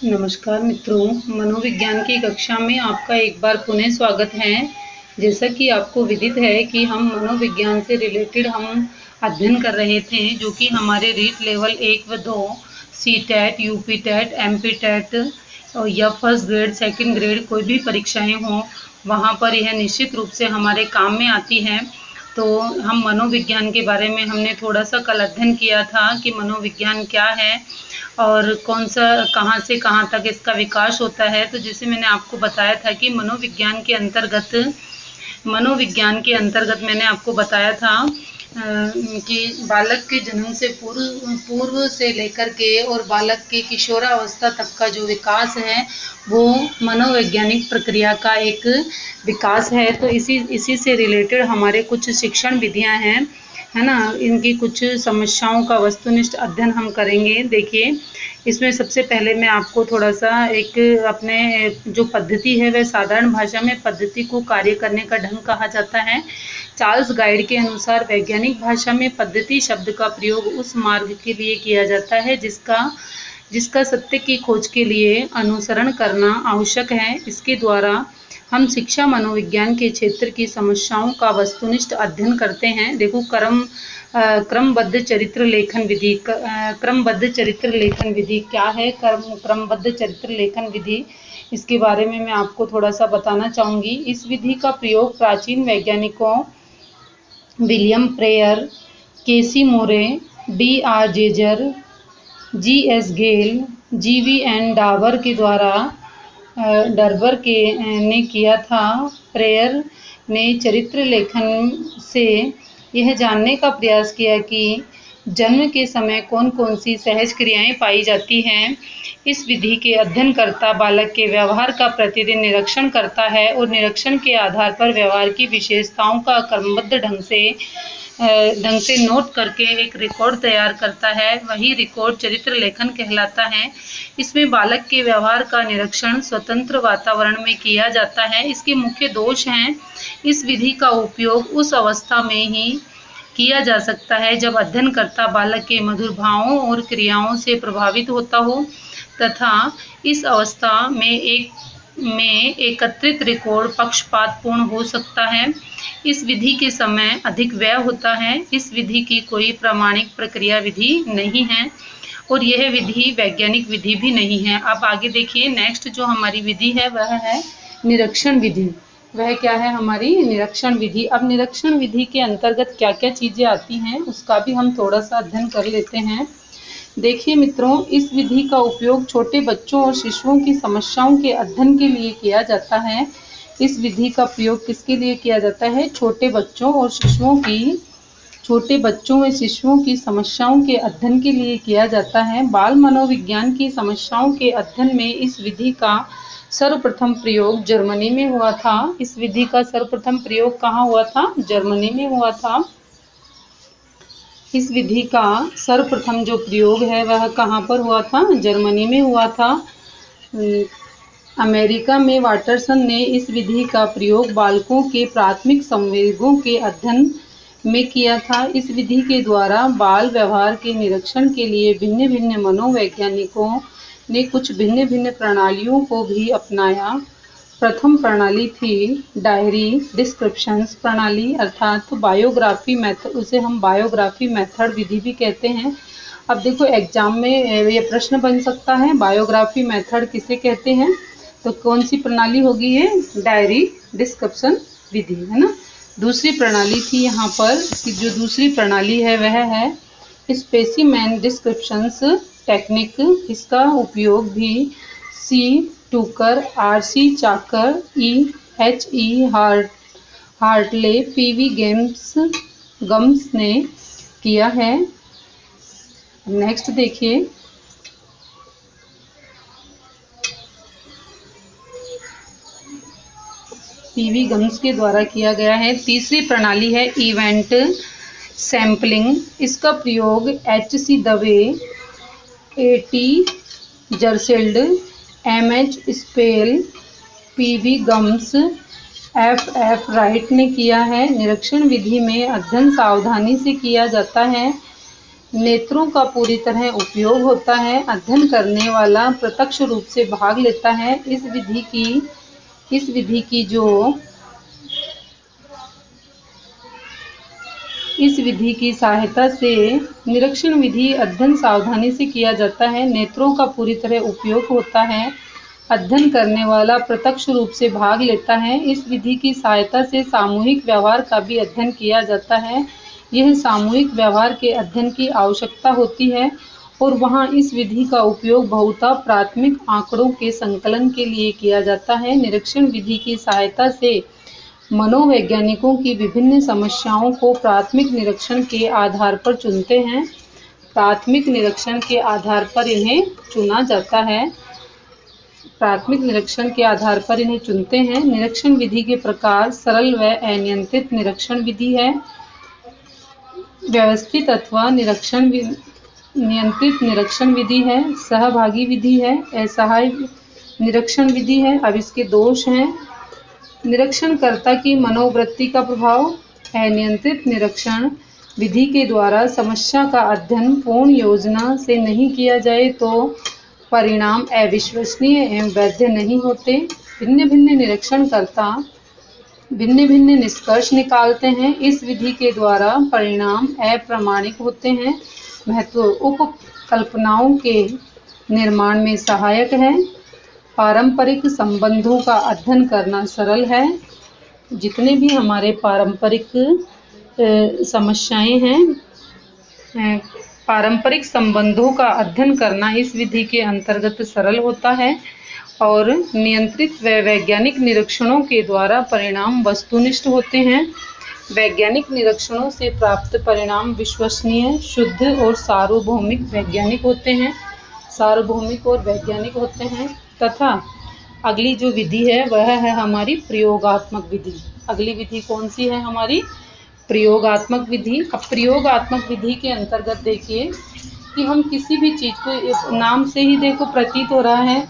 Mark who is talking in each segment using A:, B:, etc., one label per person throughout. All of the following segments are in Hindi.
A: नमस्कार मित्रों, मनोविज्ञान की कक्षा में आपका एक बार पुनः स्वागत है। जैसा कि आपको विदित है कि हम मनोविज्ञान से रिलेटेड हम अध्ययन कर रहे थे, जो कि हमारे रीट लेवल 1 व 2 सी-टेट, यूपी-टेट, एमपी-टेट या फर्स्ट ग्रेड, सेकंड ग्रेड कोई भी परीक्षाएं हों, वहाँ पर यह निश्चित रूप से हमारे काम में आती है। तो हम मनोविज्ञान के बारे में हमने थोड़ा सा कल अध्ययन किया था कि मनोविज्ञान क्या है और कौन सा कहाँ से कहाँ तक इसका विकास होता है। तो जैसे मैंने आपको बताया था कि मनोविज्ञान के अंतर्गत मैंने आपको बताया था कि बालक के जन्म से पूर्व से लेकर के और बालक के किशोरावस्था तक का जो विकास है वो मनोवैज्ञानिक प्रक्रिया का एक विकास है। तो इसी से रिलेटेड हमारे कुछ शिक्षण विधियां हैं, है ना। इनकी कुछ समस्याओं का वस्तुनिष्ठ अध्ययन हम करेंगे। देखिए, इसमें सबसे पहले मैं आपको थोड़ा सा एक अपने जो पद्धति है वह साधारण भाषा में पद्धति को कार्य करने का ढंग कहा जाता है। चार्ल्स गाइड के अनुसार वैज्ञानिक भाषा में पद्धति शब्द का प्रयोग उस मार्ग के लिए किया जाता है जिसका सत्य की खोज के लिए अनुसरण करना आवश्यक है। इसके द्वारा हम शिक्षा मनोविज्ञान के क्षेत्र की समस्याओं का वस्तुनिष्ठ अध्ययन करते हैं। देखो, क्रमबद्ध चरित्र लेखन विधि। क्रमबद्ध चरित्र लेखन विधि क्या है? क्रमबद्ध चरित्र लेखन विधि, इसके बारे में मैं आपको थोड़ा सा बताना चाहूँगी। इस विधि का प्रयोग प्राचीन वैज्ञानिकों विलियम प्रेयर, केसी मोरे, डी.आर. जेजर, जी.एस. गेल, जी.वी.एन. डार्बर ने किया था। प्रेयर ने चरित्र लेखन से यह जानने का प्रयास किया कि जन्म के समय कौन कौन सी सहज क्रियाएं पाई जाती हैं। इस विधि के अध्ययनकर्ता बालक के व्यवहार का प्रतिदिन निरीक्षण करता है और निरीक्षण के आधार पर व्यवहार की विशेषताओं का क्रमबद्ध ढंग से नोट करके एक रिकॉर्ड तैयार करता है। वही रिकॉर्ड चरित्र लेखन कहलाता है। इसमें बालक के व्यवहार का निरीक्षण स्वतंत्र वातावरण में किया जाता है। इसके मुख्य दोष हैं: इस विधि का उपयोग उस अवस्था में ही किया जा सकता है जब अध्ययनकर्ता बालक के मधुर भावों और क्रियाओं से प्रभावित होता हो, तथा इस अवस्था में एकत्रित रिकॉर्ड पक्षपातपूर्ण हो सकता है। इस विधि के समय अधिक व्यय होता है। इस विधि की कोई प्रामाणिक प्रक्रिया विधि नहीं है और यह विधि वैज्ञानिक विधि भी नहीं है। अब आगे देखिए, नेक्स्ट जो हमारी विधि है वह है निरीक्षण विधि। वह क्या है? हमारी निरीक्षण विधि। अब निरीक्षण विधि के अंतर्गत क्या क्या चीजें आती हैं उसका भी हम थोड़ा सा अध्ययन कर लेते हैं। देखिए मित्रों, इस विधि का उपयोग छोटे बच्चों और शिशुओं की समस्याओं के अध्ययन के लिए किया जाता है। इस विधि का प्रयोग किसके लिए किया जाता है? छोटे बच्चों व शिशुओं की समस्याओं के अध्ययन के लिए किया जाता है। बाल मनोविज्ञान की समस्याओं के अध्ययन में इस विधि का सर्वप्रथम प्रयोग जर्मनी में हुआ था। इस विधि का सर्वप्रथम प्रयोग कहाँ हुआ था? जर्मनी में हुआ था। इस विधि का सर्वप्रथम जो प्रयोग है वह कहाँ पर हुआ था? जर्मनी में हुआ था। अमेरिका में वाटरसन ने इस विधि का प्रयोग बालकों के प्राथमिक संवेगों के अध्ययन में किया था। इस विधि के द्वारा बाल व्यवहार के निरीक्षण के लिए भिन्न भिन्न मनोवैज्ञानिकों ने कुछ भिन्न भिन्न प्रणालियों को भी अपनाया। प्रथम प्रणाली थी डायरी डिस्क्रिप्शंस प्रणाली, अर्थात बायोग्राफी मेथड। उसे हम बायोग्राफी मेथड विधि भी कहते हैं। अब देखो, एग्जाम में ये प्रश्न बन सकता है, बायोग्राफी मेथड किसे कहते हैं? तो कौन सी प्रणाली होगी ये? डायरी डिस्क्रिप्शन विधि, है ना। दूसरी प्रणाली थी यहाँ पर, कि जो दूसरी प्रणाली है वह है स्पेसिमेन डिस्क्रिप्शंस टेक्निक। इसका उपयोग भी सी टूकर, आर.सी. चाकर, E.H.E. Hartley, P.V. गम्स ने किया है। नेक्स्ट देखिए, P.V. गम्स के द्वारा किया गया है। तीसरी प्रणाली है इवेंट सैम्पलिंग। इसका प्रयोग H.C. Dave, A.T. जर्सेल्ड, M.H. Spell, P.V. Gums, F.F. Right ने किया है। निरीक्षण विधि में अध्ययन सावधानी से किया जाता है। नेत्रों का पूरी तरह उपयोग होता है। अध्ययन करने वाला प्रत्यक्ष रूप से भाग लेता है। इस विधि की सहायता से निरीक्षण विधि अध्ययन सावधानी से किया जाता है। नेत्रों का पूरी तरह उपयोग होता है। अध्ययन करने वाला प्रत्यक्ष रूप से भाग लेता है। इस विधि की सहायता से सामूहिक व्यवहार का भी अध्ययन किया जाता है। यह सामूहिक व्यवहार के अध्ययन की आवश्यकता होती है और वहाँ इस विधि का उपयोग बहुधा प्राथमिक आंकड़ों के संकलन के लिए किया जाता है। निरीक्षण विधि की सहायता से मनोवैज्ञानिकों की विभिन्न समस्याओं को प्राथमिक निरीक्षण के आधार पर चुनते हैं। प्राथमिक निरीक्षण के आधार पर इन्हें चुना जाता है। प्राथमिक निरीक्षण के आधार पर इन्हें चुनते हैं। निरीक्षण विधि के प्रकार सरल व अनियंत्रित निरीक्षण विधि है, व्यवस्थित अथवा नियंत्रित निरीक्षण विधि है, सहभागी विधि है, असहाय निरीक्षण विधि है। अब इसके दोष हैं। निरीक्षणकर्ता की मनोवृत्ति का प्रभाव। अनियंत्रित निरीक्षण विधि के द्वारा समस्या का अध्ययन पूर्ण योजना से नहीं किया जाए तो परिणाम अविश्वसनीय एवं वैध नहीं होते। भिन्न भिन्न निरीक्षणकर्ता भिन्न भिन्न निष्कर्ष निकालते हैं। इस विधि के द्वारा परिणाम अप्रामाणिक होते हैं। महत्व उपकल्पनाओं के निर्माण में सहायक है। पारंपरिक संबंधों का अध्ययन करना सरल है। जितने भी हमारे पारंपरिक समस्याएं हैं, पारंपरिक संबंधों का अध्ययन करना इस विधि के अंतर्गत सरल होता है और नियंत्रित व वैज्ञानिक निरीक्षणों के द्वारा परिणाम वस्तुनिष्ठ होते हैं। वैज्ञानिक निरीक्षणों से प्राप्त परिणाम विश्वसनीय, शुद्ध और सार्वभौमिक और वैज्ञानिक होते हैं। तथा अगली जो विधि है वह है हमारी प्रयोगात्मक विधि। अगली विधि कौन सी है हमारी? प्रयोगात्मक विधि। अब प्रयोगात्मक विधि के अंतर्गत देखिए कि हम किसी भी चीज़ को, नाम से ही देखो प्रतीत हो रहा है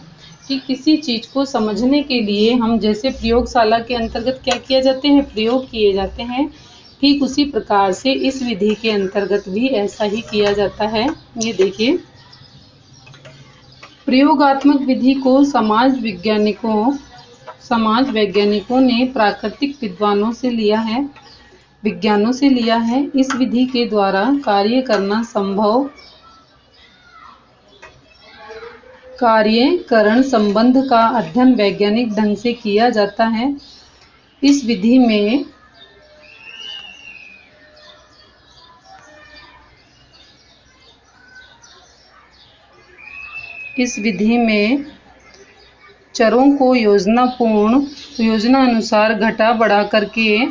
A: कि किसी चीज़ को समझने के लिए हम जैसे प्रयोगशाला के अंतर्गत क्या किए जाते हैं, प्रयोग किए जाते हैं, ठीक उसी प्रकार से इस विधि के अंतर्गत भी ऐसा ही किया जाता है। ये देखिए, प्रयोगात्मक विधि को समाज वैज्ञानिकों ने प्राकृतिक विज्ञानों से लिया है। इस विधि के द्वारा कार्यकरण संबंध का अध्ययन वैज्ञानिक ढंग से किया जाता है। इस विधि में चरों को योजनानुसार घटा बढ़ा करके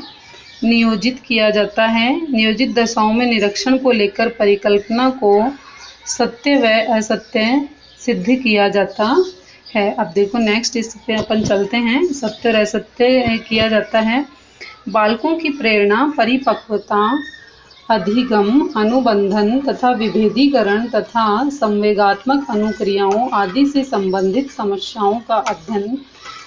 A: नियोजित किया जाता है। नियोजित दशाओं में निरीक्षण को लेकर परिकल्पना को सत्य व असत्य सिद्ध किया जाता है। अब देखो नेक्स्ट इस पे अपन चलते हैं। सत्य और असत्य किया जाता है। बालकों की प्रेरणा, परिपक्वता, अधिगम, अनुबंधन तथा विभेदीकरण तथा संवेगात्मक अनुक्रियाओं आदि से संबंधित समस्याओं का अध्ययन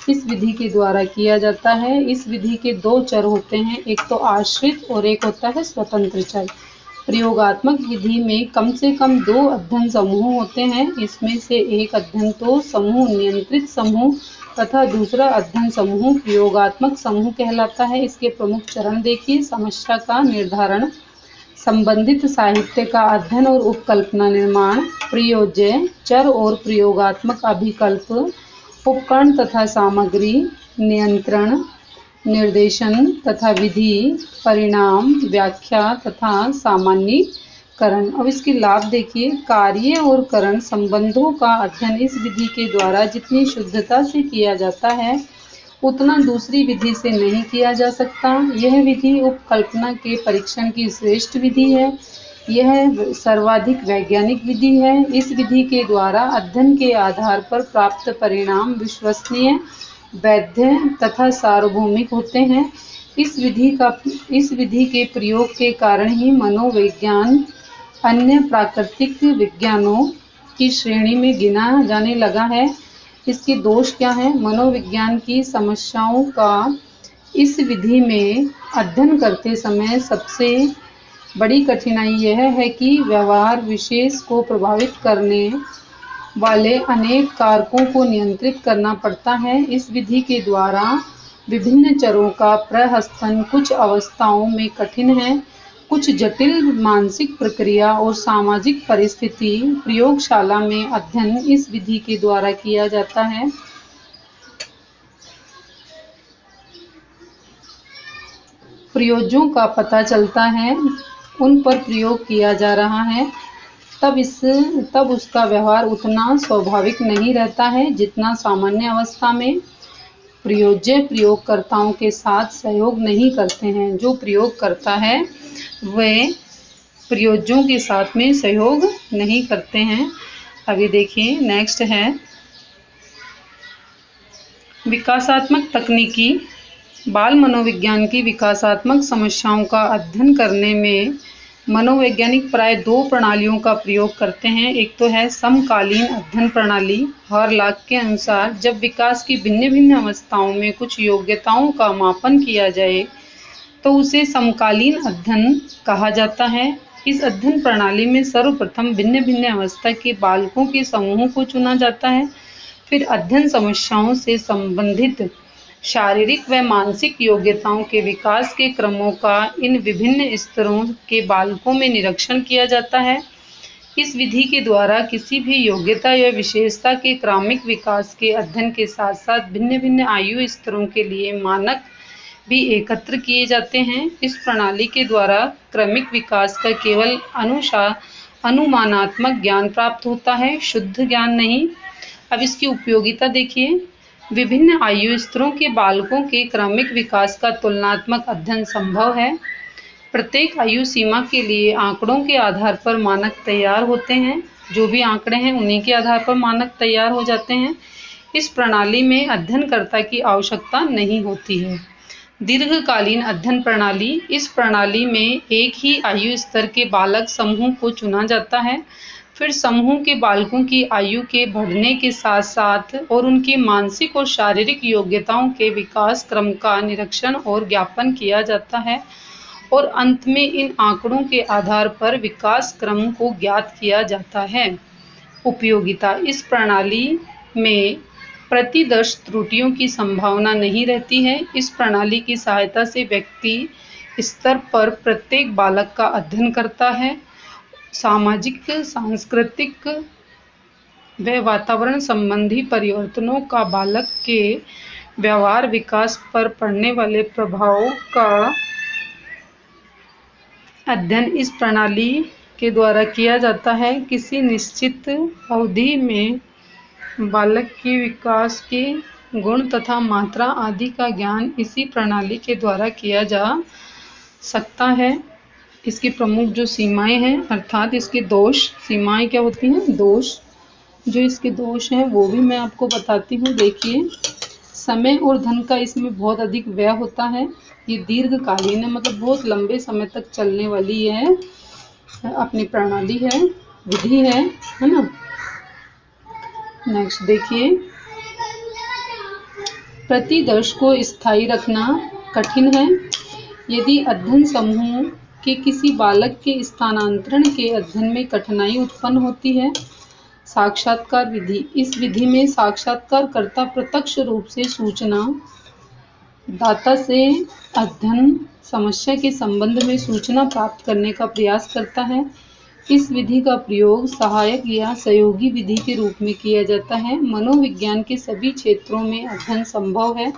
A: इस विधि के द्वारा किया जाता है। इस विधि के दो चर होते हैं, एक तो आश्रित और एक होता है स्वतंत्र चर। प्रयोगात्मक विधि में कम से कम 2 अध्ययन समूह होते हैं। इसमें से एक अध्ययन तो समूह नियंत्रित समूह तथा दूसरा अध्ययन समूह प्रयोगात्मक समूह कहलाता है। इसके प्रमुख चरण देखिए। समस्या का निर्धारण, संबंधित साहित्य का अध्ययन और उपकल्पना निर्माण, प्रयोज्य चर और प्रयोगात्मक अभिकल्प, उपकरण तथा सामग्री, नियंत्रण, निर्देशन तथा विधि, परिणाम, व्याख्या तथा सामान्यीकरण। अब इसके लाभ देखिए। कार्य और करण संबंधों का अध्ययन इस विधि के द्वारा जितनी शुद्धता से किया जाता है उतना दूसरी विधि से नहीं किया जा सकता। यह विधि उपकल्पना के परीक्षण की श्रेष्ठ विधि है। यह सर्वाधिक वैज्ञानिक विधि है। इस विधि के द्वारा अध्ययन के आधार पर प्राप्त परिणाम विश्वसनीय, वैध तथा सार्वभौमिक होते हैं। इस विधि के प्रयोग के कारण ही मनोविज्ञान अन्य प्राकृतिक विज्ञानों की श्रेणी में गिना जाने लगा है। इसके दोष क्या हैं? मनोविज्ञान की समस्याओं का इस विधि में अध्ययन करते समय सबसे बड़ी कठिनाई यह है कि व्यवहार विशेष को प्रभावित करने वाले अनेक कारकों को नियंत्रित करना पड़ता है। इस विधि के द्वारा विभिन्न चरों का प्रहसन कुछ अवस्थाओं में कठिन है, कुछ जटिल मानसिक प्रक्रिया और सामाजिक परिस्थिति प्रयोगशाला में अध्ययन इस विधि के द्वारा किया जाता है। प्रयोजों का पता चलता है, उन पर प्रयोग किया जा रहा है, तब उसका व्यवहार उतना स्वाभाविक नहीं रहता है जितना सामान्य अवस्था में। प्रयोज्य प्रयोगकर्ताओं के साथ सहयोग नहीं करते हैं। जो प्रयोग करता है वे प्रयोज्यों के साथ में सहयोग नहीं करते हैं। अभी देखिए नेक्स्ट है विकासात्मक तकनीकी। बाल मनोविज्ञान की विकासात्मक समस्याओं का अध्ययन करने में मनोवैज्ञानिक प्राय दो प्रणालियों का प्रयोग करते हैं। एक तो है समकालीन अध्ययन प्रणाली। हॉरलॉक के अनुसार जब विकास की भिन्न भिन्न अवस्थाओं में कुछ योग्यताओं का मापन किया जाए तो उसे समकालीन अध्ययन कहा जाता है। इस अध्ययन प्रणाली में सर्वप्रथम भिन्न भिन्न अवस्था के बालकों के समूह को चुना जाता है। फिर अध्ययन समस्याओं से संबंधित शारीरिक व मानसिक योग्यताओं के विकास के क्रमों का इन विभिन्न स्तरों के बालकों में निरीक्षण किया जाता है। इस विधि के द्वारा किसी भी योग्यता या विशेषता के क्रमिक विकास के अध्ययन के साथ साथ भिन्न भिन्न आयु स्तरों के लिए मानक भी एकत्र किए जाते हैं। इस प्रणाली के द्वारा क्रमिक विकास का केवल अनुमानात्मक ज्ञान प्राप्त होता है, शुद्ध ज्ञान नहीं। अब इसकी उपयोगिता देखिए। विभिन्न आयु स्तरों के बालकों के क्रमिक विकास का तुलनात्मक अध्ययन संभव है। प्रत्येक आयु सीमा के लिए आंकड़ों के आधार पर मानक तैयार होते हैं। जो भी आंकड़े हैं उन्हीं के आधार पर मानक तैयार हो जाते हैं। इस प्रणाली में अध्ययनकर्ता की आवश्यकता नहीं होती है। दीर्घकालीन अध्ययन प्रणाली। इस प्रणाली में एक ही आयु स्तर के बालक समूह को चुना जाता है। फिर समूह के बालकों की आयु के बढ़ने के साथ साथ और उनकी मानसिक और शारीरिक योग्यताओं के विकास क्रम का निरीक्षण और ज्ञापन किया जाता है और अंत में इन आंकड़ों के आधार पर विकास क्रम को ज्ञात किया जाता है। उपयोगिता। इस प्रणाली में प्रतिदर्श त्रुटियों की संभावना नहीं रहती है। इस प्रणाली की सहायता से व्यक्ति स्तर पर प्रत्येक बालक का अध्ययन करता है। सामाजिक, सांस्कृतिक व वातावरण संबंधी परिवर्तनों का बालक के व्यवहार विकास पर पड़ने वाले प्रभावों का अध्ययन इस प्रणाली के द्वारा किया जाता है। किसी निश्चित अवधि में बालक के विकास के गुण तथा मात्रा आदि का ज्ञान इसी प्रणाली के द्वारा किया जा सकता है। इसकी प्रमुख जो सीमाएं हैं अर्थात इसके दोष, सीमाएं क्या होती हैं, दोष, जो इसके दोष हैं वो भी मैं आपको बताती हूँ। देखिए, समय और धन का इसमें बहुत अधिक व्यय होता है। ये दीर्घकालीन है, मतलब बहुत लंबे समय तक चलने वाली है अपनी प्रणाली है, विधि है ना। नेक्स्ट देखिए, प्रतिदर्श को स्थायी रखना कठिन है। यदि अध्ययन समूह के किसी बालक के स्थानांतरण के अध्ययन में कठिनाई उत्पन्न होती है। साक्षात्कार विधि। इस विधि में साक्षात्कारकर्ता प्रत्यक्ष रूप से सूचना दाता से अध्ययन समस्या के संबंध में सूचना प्राप्त करने का प्रयास करता है। इस विधि का प्रयोग सहायक या सहयोगी विधि के रूप में किया जाता है। मनोविज्ञान के सभी क्षेत्रों में अध्ययन संभव है।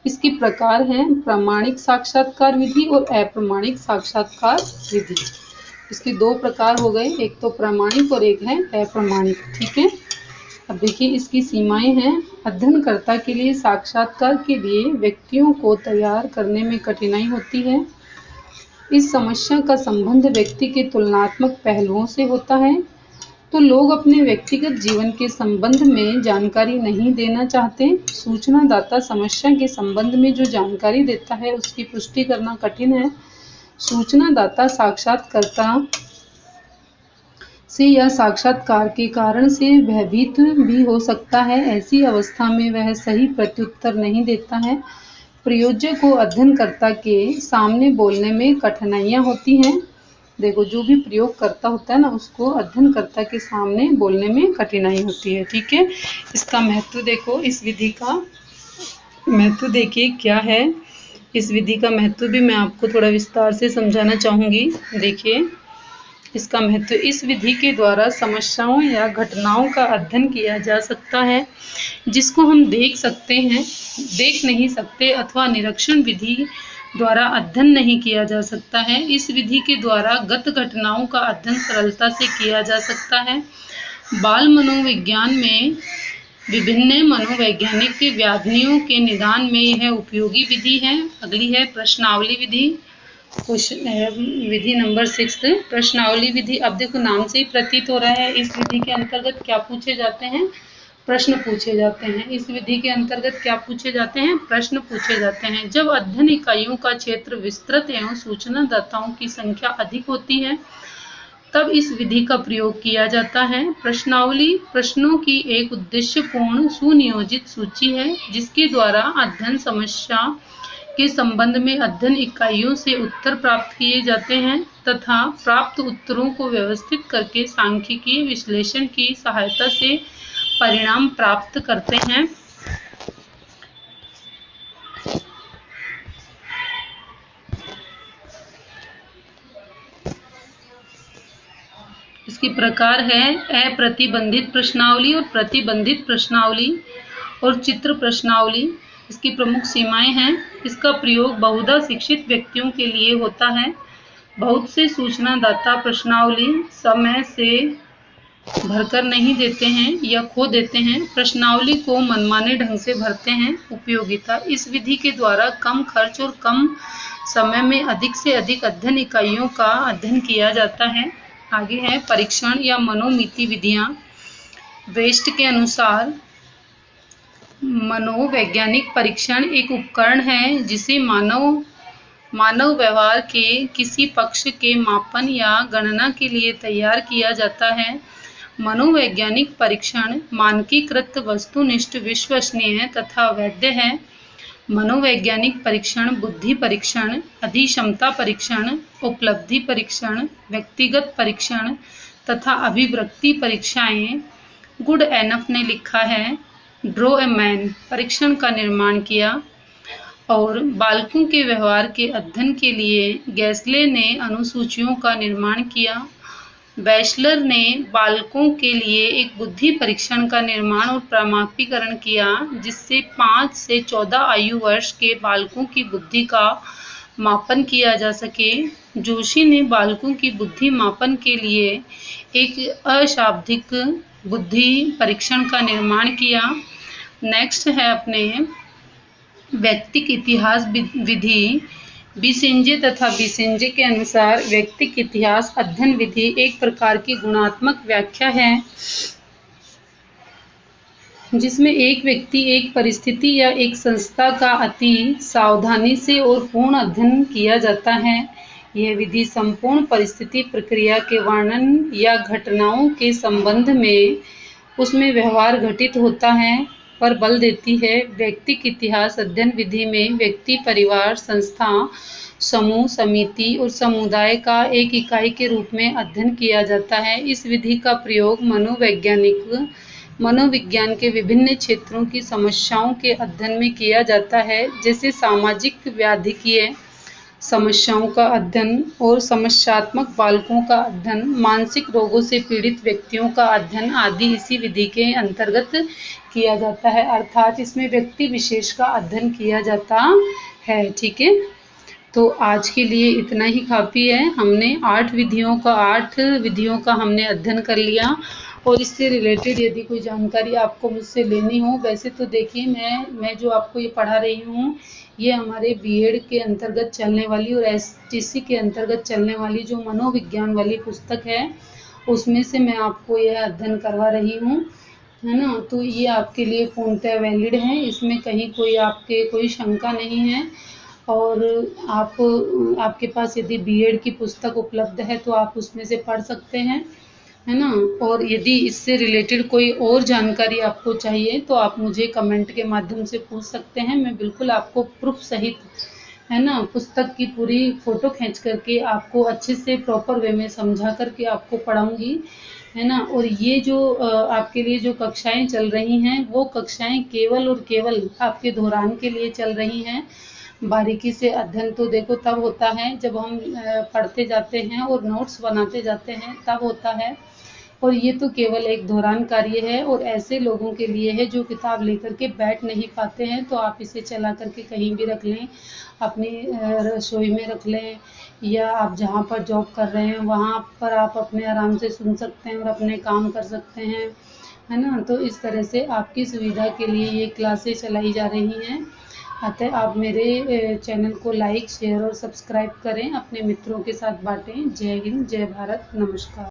A: इसके प्रकार हैं प्रामाणिक साक्षात्कार विधि और अप्रामाणिक साक्षात्कार विधि। इसके दो प्रकार हो गए, एक तो प्रामाणिक और एक है अप्रामाणिक। ठीक है। अब देखिए इसकी सीमाएं हैं। अध्ययनकर्ता के लिए साक्षात्कार के लिए व्यक्तियों को तैयार करने में कठिनाई होती है। इस समस्या का संबंध व्यक्ति के तुलनात्मक पहलुओं से होता है, तो लोग अपने व्यक्तिगत जीवन के संबंध में जानकारी नहीं देना चाहते। सूचनादाता समस्या के संबंध में जो जानकारी देता है उसकी पुष्टि करना कठिन है। सूचनादाता साक्षात्कारकर्ता से या साक्षात्कार के कारण से भयभीत भी हो सकता है। ऐसी अवस्था में वह सही प्रत्युत्तर नहीं देता है। प्रयोज्य को अध्ययनकर्ता के सामने बोलने में कठिनाइयां होती हैं। देखो, जो भी प्रयोगकर्ता होता है ना, उसको अध्ययनकर्ता के सामने बोलने में कठिनाई होती है। ठीक है, इसका महत्व देखो, इस विधि का महत्व देखिए क्या है। इस विधि का महत्व भी मैं आपको थोड़ा विस्तार से समझाना चाहूँगी। देखिए, इसका महत्व, इस विधि के द्वारा समस्याओं या घटनाओं का अध्ययन किया जा सकता है जिसको हम देख सकते हैं, देख नहीं सकते, अथवा निरीक्षण विधि द्वारा अध्ययन नहीं किया जा सकता है। इस विधि के द्वारा गत घटनाओं का अध्ययन सरलता से किया जा सकता है। बाल मनोविज्ञान में विभिन्न मनोवैज्ञानिक व्याधियों के निदान में यह उपयोगी विधि है। अगली है प्रश्नावली विधि। विधि नंबर 6, प्रश्नावली विधि। अब देखो, नाम से ही प्रतीत हो रहा है, इस विधि के अंतर्गत क्या पूछे जाते हैं, प्रश्न पूछे जाते हैं। इस विधि के अंतर्गत क्या पूछे जाते हैं, प्रश्न पूछे जाते हैं। जब अध्ययन इकाइयों का क्षेत्र विस्तृत एवं सूचनादाताओं की संख्या अधिक होती है, तब इस विधि का प्रयोग किया जाता है। प्रश्नावली प्रश्नों की एक उद्देश्यपूर्ण सुनियोजित सूची है जिसके द्वारा अध्ययन समस्या के संबंध में अध्ययन इकाइयों से उत्तर प्राप्त किए जाते हैं तथा प्राप्त उत्तरों को व्यवस्थित करके सांख्यिकीय विश्लेषण की सहायता से परिणाम प्राप्त करते हैं। इसकी प्रकार है अप्रतिबंधित प्रश्नावली और प्रतिबंधित प्रश्नावली और चित्र प्रश्नावली। इसकी प्रमुख सीमाएं हैं। इसका प्रयोग बहुधा शिक्षित व्यक्तियों के लिए होता है। बहुत से सूचनादाता प्रश्नावली समय से भरकर नहीं देते हैं या खो देते हैं, प्रश्नावली को मनमाने ढंग से भरते हैं। उपयोगिता, इस विधि के द्वारा कम खर्च और कम समय में अधिक से अधिक अध्ययन इकाइयों का अध्ययन किया जाता है। आगे है परीक्षण या मनोमिति विधियां। वेस्ट के अनुसार मनोवैज्ञानिक परीक्षण एक उपकरण है जिसे मानव व्यवहार के किसी पक्ष के मापन या गणना के लिए तैयार किया जाता है। मनोवैज्ञानिक परीक्षण मानकीकृत, वस्तुनिष्ठ, विश्वसनीय तथा वैध है। मनोवैज्ञानिक परीक्षण बुद्धि परीक्षण, अधिक्षमता परीक्षण, उपलब्धि परीक्षण, व्यक्तिगत परीक्षण तथा अभिव्यक्ति परीक्षाएं। गुड एनफ ने लिखा है, ड्रॉ ए मैन परीक्षण का निर्माण किया और बालकों के व्यवहार के अध्ययन के लिए गैसले ने अनुसूचियों का निर्माण किया। बैचलर ने बालकों के लिए एक बुद्धि परीक्षण का निर्माण और प्रमाणीकरण किया जिससे 5 से 14 आयु वर्ष के बालकों की बुद्धि का मापन किया जा सके। जोशी ने बालकों की बुद्धि मापन के लिए एक अशाब्दिक बुद्धि परीक्षण का निर्माण किया। नेक्स्ट है अपने व्यक्तिक इतिहास विधि। बिसेंजे तथा बिसेंजे के अनुसार व्यक्तिक इतिहास अध्ययन विधि एक प्रकार की गुणात्मक व्याख्या है जिसमें एक व्यक्ति, एक परिस्थिति या एक संस्था का अति सावधानी से और पूर्ण अध्ययन किया जाता है। यह विधि संपूर्ण परिस्थिति प्रक्रिया के वर्णन या घटनाओं के संबंध में उसमें व्यवहार घटित होता है पर बल देती है। व्यक्तिक इतिहास अध्ययन विधि में व्यक्ति, परिवार, संस्था, समूह, समिति और समुदाय का एक इकाई के रूप में अध्ययन किया जाता है। इस विधि का प्रयोग मनोविज्ञान के विभिन्न क्षेत्रों की समस्याओं के अध्ययन में किया जाता है, जैसे सामाजिक व्याधिकीय समस्याओं का अध्ययन और समस्यात्मक बालकों का अध्ययन, मानसिक रोगों से पीड़ित व्यक्तियों का अध्ययन आदि इसी विधि के अंतर्गत किया जाता है। अर्थात इसमें व्यक्ति विशेष का अध्ययन किया जाता है। ठीक है, तो आज के लिए इतना ही काफ़ी है। हमने 8 विधियों का हमने अध्ययन कर लिया और इससे रिलेटेड यदि कोई जानकारी आपको मुझसे लेनी हो, वैसे तो देखिए मैं जो आपको ये पढ़ा रही हूँ ये हमारे बीएड के अंतर्गत चलने वाली और एसटीसी के अंतर्गत चलने वाली जो मनोविज्ञान वाली पुस्तक है उसमें से मैं आपको यह अध्ययन करवा रही हूँ, है ना। तो ये आपके लिए पूर्णतः वैलिड है, इसमें कहीं कोई शंका नहीं है। और आपके पास यदि बीएड की पुस्तक उपलब्ध है तो आप उसमें से पढ़ सकते हैं, है ना। और यदि इससे रिलेटेड कोई और जानकारी आपको चाहिए तो आप मुझे कमेंट के माध्यम से पूछ सकते हैं। मैं बिल्कुल आपको प्रूफ सहित, है ना, पुस्तक की पूरी फ़ोटो खींच करके आपको अच्छे से प्रॉपर वे में समझा करके आपको पढ़ाऊँगी, है ना। और ये जो आपके लिए जो कक्षाएँ चल रही हैं, वो कक्षाएँ केवल और केवल आपके दौरान के लिए चल रही हैं। बारीकी से अध्ययन तो देखो तब होता है जब हम पढ़ते जाते हैं और नोट्स बनाते जाते हैं, तब होता है। और ये तो केवल एक दौरान कार्य है और ऐसे लोगों के लिए है जो किताब लेकर के बैठ नहीं पाते हैं, तो आप इसे चला करके कहीं भी रख लें, अपनी रसोई में रख लें, या आप जहाँ पर जॉब कर रहे हैं वहाँ पर आप अपने आराम से सुन सकते हैं और अपने काम कर सकते हैं, है ना। तो इस तरह से आपकी सुविधा के लिए ये क्लासें चलाई जा रही हैं। अतः आप मेरे चैनल को लाइक, शेयर और सब्सक्राइब करें, अपने मित्रों के साथ बांटें। जय हिंद, जय भारत, नमस्कार।